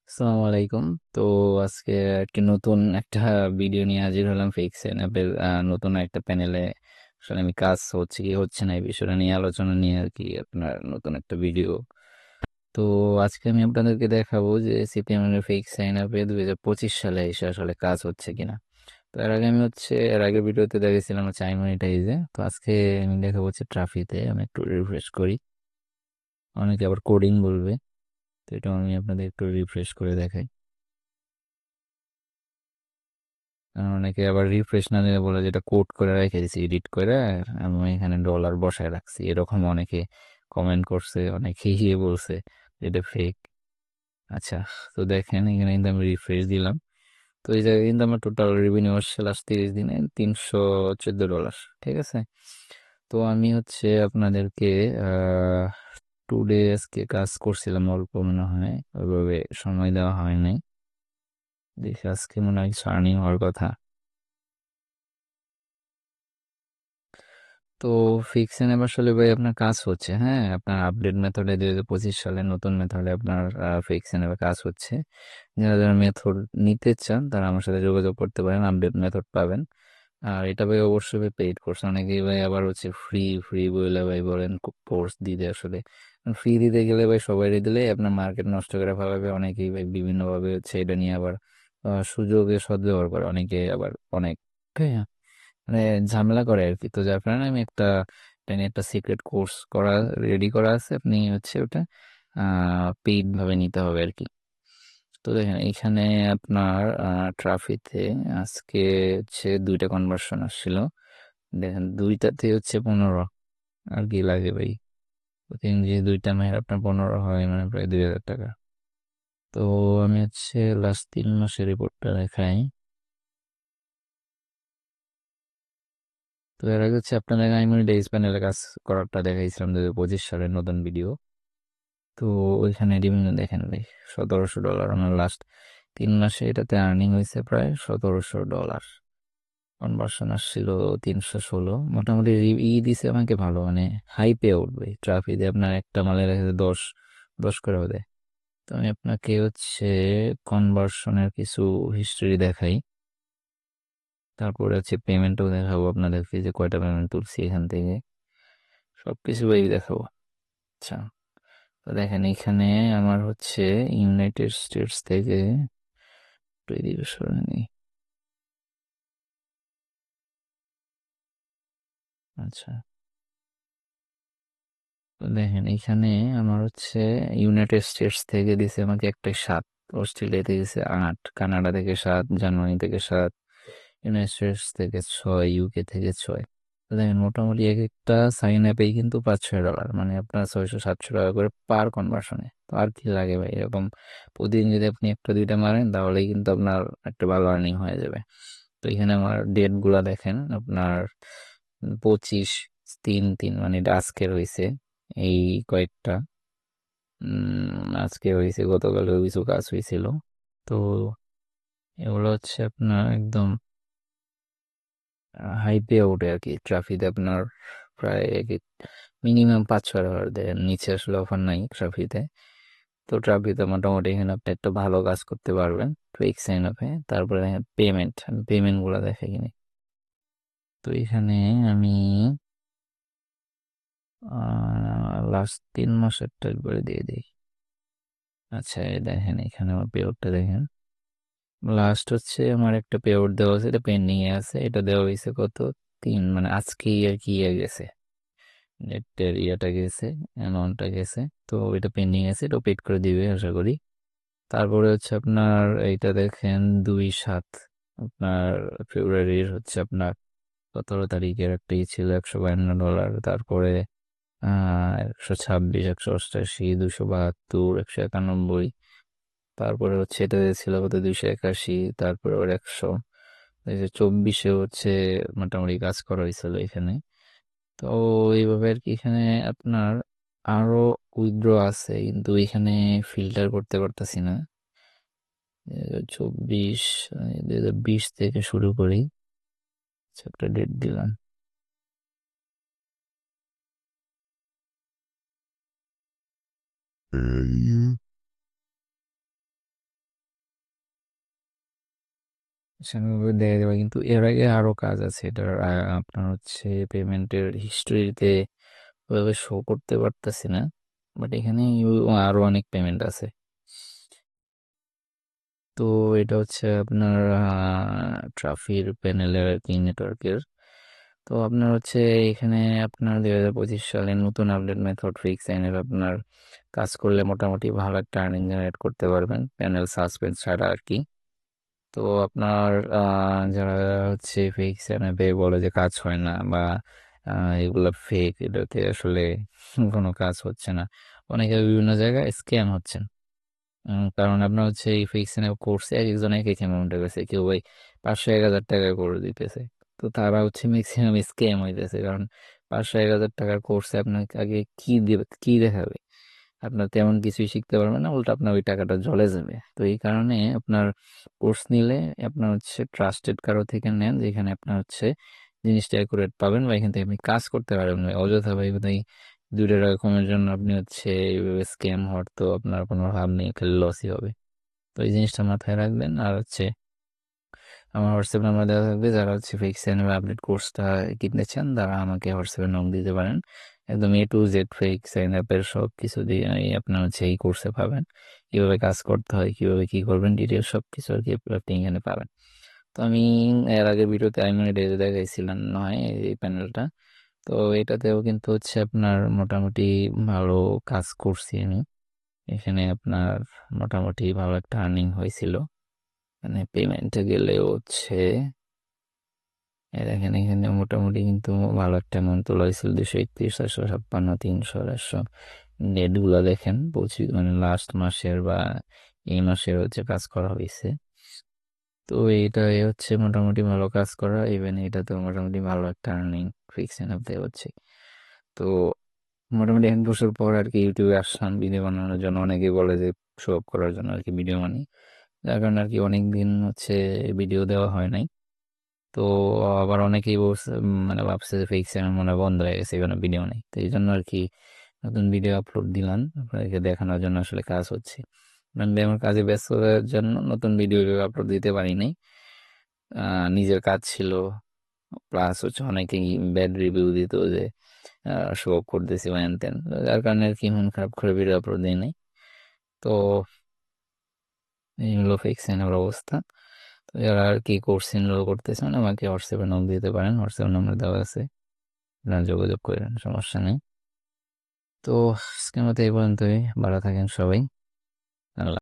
আসসালামু আলাইকুম। তো আজকে একটি নতুন একটা ভিডিও নিয়ে হাজির হলাম ফিক্স অ্যাপের নতুন একটা প্যানেলে। আসলে আমি কাজ হচ্ছে কি হচ্ছে না এই বিষয়টা নিয়ে আলোচনা নিয়ে আর কি আপনার নতুন একটা ভিডিও। তো আজকে আমি আপনাদেরকে দেখাবো যে সিপিএম এর ফিক্স সাইন আপে 2025 সালে এসে আসলে কাজ হচ্ছে কিনা। তো এর আগে আমি এর আগের ভিডিওতে দেখেছিলাম হচ্ছে আইমনিটাইজে। তো আজকে আমি দেখাবো হচ্ছে ট্রাফিতে। আমি একটু রিফ্রেশ করি, অনেকে আবার কোডিং বলবে, তো এটা আমি আপনাদের একটু রিফ্রেশ করে দেখাই। অনেকে আবার রিফ্রেশ না দিলে বলে যেটা কোড করে রেখে দিছি এডিট করে, আর আমি এখানে ডলার বসায় রাখছি, এরকম অনেকে কমেন্ট করছে, অনেকে বলছে যে এটা ফেক। আচ্ছা, তো দেখেন এখানে কিন্তু আমি রিফ্রেশ দিলাম। তো এই জায়গায় কিন্তু আমার টোটাল রেভিনিউ আসছে লাস্ট 30 দিনে $314। ঠিক আছে। তো আমি হচ্ছে আপনাদেরকে আহ 2 ডে আজকে কাজ করছিলাম, অল্প মনে হয় ওইভাবে সময় দেওয়া হয় নাই। দেখি আজকে মনে হয় সার্নিং হওয়ার কথা। তো ফিক্সেন এবার আসলে ভাই আপনার কাজ হচ্ছে, হ্যাঁ, আপনার আপডেট মেথডে 2025 সালে নতুন মেথডে আপনার ফিক্সেন এবার কাজ হচ্ছে। যারা যারা মেথড নিতে চান তারা আমার সাথে যোগাযোগ করতে পারেন, আপডেট মেথড পাবেন। আর এটা ভাই অবশ্যই ভাই পেইড কোর্স, অনেকেই ভাই আবার হচ্ছে ফ্রি ফ্রি বলে ভাই বলেন কোর্স দিতে। আসলে ফ্রি দিতে গেলে ভাই সবাই দিলে আপনার মার্কেট নষ্ট করে ফেলাবে। অনেকেই ভাই বিভিন্নভাবে হচ্ছে এটা নিয়ে আবার সুযোগে সদ্ব্যবহার করে, অনেকে আবার অনেক হ্যাঁ, মানে ঝামেলা করে আর কি। তো যার কারণে আমি এটা নিয়ে একটা সিক্রেট কোর্স করা রেডি করা আছে, আপনি হচ্ছে ওটা পেইড ভাবে নিতে হবে আর কি। তো দেখেন এখানে আপনার ট্রাফিতে আজকে হচ্ছে 2টা কনভার্সন আসছিল। দেখেন দুইটাতে হচ্ছে 15, আর কি লাগে ভাই। প্রতিদিন যে 2টা মেয়ের আপনার 15 হয় মানে প্রায় 2000 টাকা। তো আমি হচ্ছে লাস্ট 3 মাসের রিপোর্টটা দেখাই। তো এর আগে হচ্ছে আপনাদের আমি ডেইস প্যানেলে কাজ করারটা দেখাইছিলাম 2025 সালের নতুন ভিডিও। তো ওইখানে রেভিনিউ দেখেন ভাই, $1700 আমার লাস্ট 3 মাসে এটাতে আর্নিং হয়েছে প্রায় $1700। কনভার্সন আসছিল 316। মোটামুটি দিছে আমাকে ভালো, মানে হাই পে উঠবে ট্রাফিকে। আপনার একটা মালে রেখে 10 10 করে দেয়। তো আমি আপনাকে হচ্ছে কনভার্সনের কিছু হিস্ট্রি দেখাই, তারপরে হচ্ছে পেমেন্টও দেখাবো আপনাদেরকে যে কয়টা পেমেন্ট তুলছি এখান থেকে, সবকিছু ভাই দেখাবো। আচ্ছা, তো দেখেন এখানে আমার হচ্ছে ইউনাইটেড স্টেটস থেকে, একটু এদিকে সরে নিই। আচ্ছা, তো দেখেন এখানে আমার হচ্ছে ইউনাইটেড স্টেটস থেকে দিছে আমাকে একটা 7, অস্ট্রেলিয়া থেকে দিছে 8, কানাডা থেকে 7, জার্মানি থেকে 7, ইউনাইটেড স্টেটস থেকে 6, ইউকে থেকে 6। তো দেখেন মোটামুটি এক একটা সাইন অ্যাপেই কিন্তু $500, মানে আপনার 600 700 টাকা করে পার কনভার্সনে। তো আর কি লাগে ভাই, এরকম প্রতিদিন যদি আপনি একটা দুইটা মারেন তাহলেই কিন্তু আপনার একটা ভালো আর্নিং হয়ে যাবে। তো এখানে আমার ডেট গুলা দেখেন আপনার 25/3/3, মানে এটা আজকের হয়েছে এই কয়েকটা। আজকে হয়েছে, গতকাল কিছু কাজ হয়েছিল। তো এগুলো হচ্ছে আপনার একদম হাই পে আউটে আর কি। ট্রাফিতে আপনার প্রায় মিনিমাম $5-6 দেয়, নিচে আসলে অফার নাই ট্রাফিতে। তো ট্রাফিতে মোটামুটি এখানে আপনি একটা ভালো কাজ করতে পারবেন কুইক সাইন আপে। তারপরে পেমেন্ট, আমি পেমেন্ট গুলা দেখে কিনি। তো এখানে আমি লাস্ট 3 মাসেরটা একবারে দিয়ে দিই। আচ্ছা, এই দেখেন এখানে আমার পেআউটটা দেখেন। লাস্ট হচ্ছে আমার একটা পেআউট দেওয়া আছে, এটা পেন্ডিং এ আছে। এটা দেওয়া হয়েছে কত, 3, মানে আজকেই আর কি ইয়ে গেছে, নেটের ইয়েটা গেছে, অ্যামাউন্টটা গেছে। তো এটা পেন্ডিং আছে, এটা পেড করে দিবে আশা করি। তারপরে হচ্ছে আপনার এইটা দেখেন 2/7, আপনার ফেব্রুয়ারির হচ্ছে আপনার 17 তারিখের একটা ছিল $152। তারপরে 126, 188, 272, 191। তারপরে হচ্ছে এটা ছিল কত, 281। তারপরে ওর 100, এই যে 24-এ হচ্ছে মোটামুটি কাজ করা হয়েছিল এখানে। তো এইভাবে আর কি। এখানে আপনার আরো উইথড্র আছে কিন্তু এখানে ফিল্টার করতে পারতাছি না। 24, 2020 থেকে শুরু করি। আচ্ছা, একটা ডেট দিলাম। সেভাবে দেখা যাবে, কিন্তু এর আগে আরো কাজ আছে এটার। আপনার হচ্ছে পেমেন্টের হিস্টোরিতে ওইভাবে শো করতে পারতেছি না, বাট এখানে আরো অনেক পেমেন্ট আছে। তো এটা হচ্ছে আপনার ট্রাফির প্যানেলের আর কি, নেটওয়ার্কের। তো আপনার হচ্ছে এখানে আপনার 2025 সালে নতুন আপডেট মেথড ফিক্স এনে আপনার কাজ করলে মোটামুটি ভালো একটা আর্নিং জেনারেট করতে পারবেন, প্যানেল সাসপেন্স ছাড়া আর কি। তো আপনার যারা হচ্ছে ফেক চ্যানেলে বলে যে কাজ হয় না বা এগুলো ফেক, এটাতে আসলে কোনো কাজ হচ্ছে না। অনেকে বিভিন্ন জায়গায় স্ক্যাম হচ্ছেন। কারণ আপনার হচ্ছে এই ফেক চ্যানেল কোর্সে এক একজন এক এক অ্যামাউন্টে গেছে, কেউ ভাই 500-1000 টাকা করে দিতেছে। তো তারা হচ্ছে ম্যাক্সিমাম স্ক্যাম হইতেছে, কারণ 500-1000 টাকার কোর্সে আপনাকে আগে কি দিবে, কি দেখাবে? আপনার তেমন কিছুই শিখতে পারবেন না, উল্টো আপনার ওই টাকাটা জলে যাবে। তো এই কারণে আপনার কোর্স নিলে আপনার হচ্ছে ট্রাস্টেড কারো থেকে নেন, যেখানে আপনার হচ্ছে জিনিসটা অ্যাকুরেট পাবেন বা এখান থেকে আপনি কাজ করতে পারবেন না। অযথা ভাই ভাই 2 টাকা কমের জন্য আপনি হচ্ছে এইভাবে স্ক্যাম হওয়ার তো আপনার কোনো ভাব নেই, খালি লসই হবে। তো এই জিনিসটা মাথায় রাখবেন। আর হচ্ছে আমার হোয়াটসঅ্যাপ নাম্বার দেওয়া থাকবে, যারা হচ্ছে ফিক্স চ্যানেল আপডেট কোর্সটা কিনতে চান তারা আমাকে হোয়াটসঅ্যাপে নক দিতে পারেন। একদম A to Z ফেক সাইন আপের সব কিছু দিয়ে আপনার হচ্ছে এই কোর্সে পাবেন। কিভাবে কাজ করতে হয়, কিভাবে কি করবেন, ডিটেলস সব কিছু আর কি আপনি এখানে পাবেন। তো আমি এর আগে ভিডিওতে ডেজে দেখাইছিলাম নয় এই প্যানেলটা। তো এটাতেও কিন্তু হচ্ছে আপনার মোটামুটি ভালো কাজ করছি আমি। এখানে আপনার মোটামুটি ভালো একটা আর্নিং হয়েছিল। মানে পেমেন্টে গেলে হচ্ছে দেখেন এখানে মোটামুটি কিন্তু ভালো একটা অ্যামাউন্ট তোলা হয়েছিল, 231, 456, 300, 400। ডেট গুলা দেখেন, মানে লাস্ট মাসের বা এই মাসের হচ্ছে কাজ করা হয়েছে। তো এইটা হচ্ছে মোটামুটি ভালো কাজ করা, ইভেন এটা তো মোটামুটি ভালো একটা আর্নিং ফিক্সড হতে হচ্ছে। তো মোটামুটি 1 বছর পর আর কি ইউটিউবে আসলাম ভিডিও বানানোর জন্য। অনেকেই বলে যে শো অফ করার জন্য আর কি ভিডিও বানি, যার কারণে আর কি অনেক দিন হচ্ছে ভিডিও দেওয়া হয় নাই। তো আবার অনেকেই বলছে, মানে ভাবছে যে ফেক চ্যানেল মনে হয় বন্ধ হয়ে গেছে, এখানে ভিডিও নেই। তো এই জন্য আর কি নতুন ভিডিও আপলোড দিলাম আপনাদেরকে দেখানোর জন্য। আসলে কাজ হচ্ছে, মানে আমার কাজে ব্যস্ততার জন্য নতুন ভিডিও আপলোড দিতে পারি নাই। নিজের কাজ ছিল, প্লাস হচ্ছে অনেকেই ব্যাড রিভিউ দিত যে শো অফ করতেছি বা হ্যান ত্যান, যার কারণে আর কি মন খারাপ করে ভিডিও আপলোড দিই নাই। তো এই হলো ফেক চ্যানেলের অবস্থা। তো যারা আর কি কোর্স এনরোল করতেছেন আমাকে হোয়াটসঅ্যাপে নক দিতে পারেন, হোয়াটসঅ্যাপ নাম্বার দেওয়া আছে, আপনারা যোগাযোগ করেন, সমস্যা নেই। তো আজকের মতো এই পর্যন্তই, ভালো থাকেন সবাই। আল্লাহ।